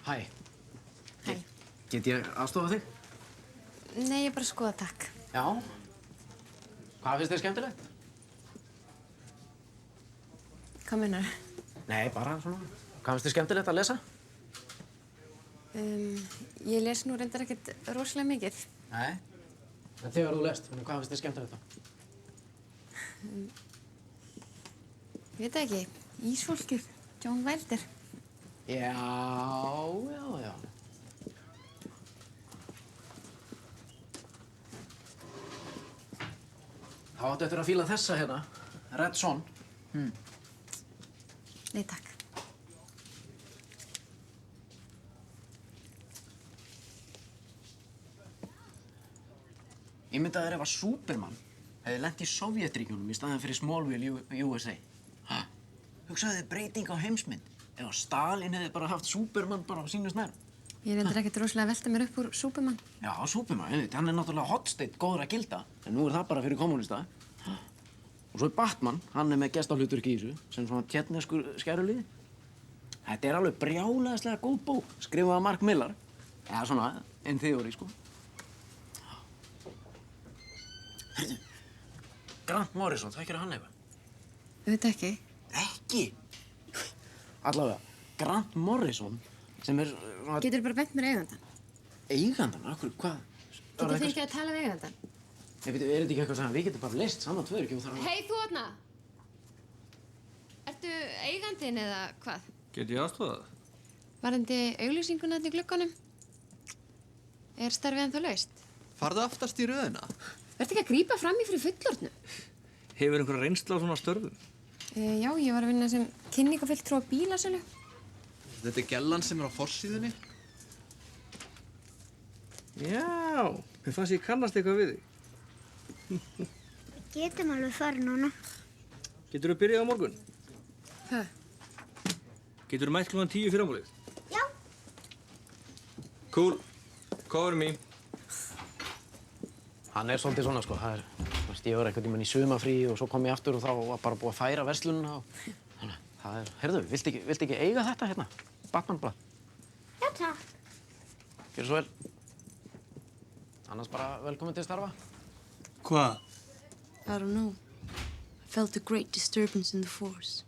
Hæ. Hæ. Get ég aðstofa þig? Nei, ég bara skoða takk. Já. Hvað finnst þér skemmtilegt? Hvað meinar? Nei, bara svona. Hvað finnst þér skemmtilegt að lesa? Ég les nú reyndar ekkert rosalega mikið. Nei. En þegar þú lest, hvað finnst þér skemmtilegt þá? Ég veit það ekki. Ísfólkið. John Wilder. Já. Þá áttu eftir að fíla þessa hérna. Red Son. Nei, takk. Ímyndaðu þér ef að Superman hefði lent í Sovétríkjunum í staðinn fyrir Smallville USA. Hugsaðu þér breyting á heimsmynd. Ef að Stalin hefði bara haft Superman bara á sínu snærum. Ég reyndar ekkert rosalega að velta mér upp úr Superman. Já, Superman, hann er náttúrulega hotsteitt góður að gilda. En nú er það bara fyrir kommunista. Og svo er Batman, hann er með gestahlutverk í þessu, sem svona tjettneskur skæruliði. Þetta er alveg brjálæðislega góð bók, skrifuð af Mark Millar. Eða svona, in theory, sko. Heyrðu, Grant Morrison, þekkirðu hann eitthvað? Auðvitað ekki. Ekki? Allavega, Grant Morrison, sem er svona... Geturðu bara bent mér eigandann? Eigandann? Akkur, hvað? Getur fengið að tala við eigandann? Nei, veitu, er þetta ekki eitthvað sem við getum bara leyst saman tvöður, ekki? Hei, þú þarna! Ertu eigandinn eða hvað? Get ég aðstofað það? Varðandi auglýsinguna þarna í glugganum? Er starfið ennþá laust? Farðu aftast í röðina. Vertu ekki að grípa fram í fyrir fullorðnu? Hefur einhverja reynsla á svona störfum? Já, ég var að vinna sem kynningafulltrúi á bílasölu. Þetta er gellan sem er á forsíðunni. Já, mér fannst ég kannast eitthvað við þig. Getum alveg farið núna. Geturðu byrjað á morgun? Hvað? Geturðu mætt klukkan 10 fyrramálið? Já. Cool. Cover me. Hann er svolítið svona, sko. Það er, ég var einhvern tímann í sumafrí og svo kom ég aftur og þá var bara búið að færa verslunina og... Þannig, það er... Heyrðu, viltu ekki eiga þetta hérna? Batman-blað? Já, takk. Gjörðu svo vel. Annars bara velkomin til starfa. Hvað? I don't know. I felt a great disturbance in the force.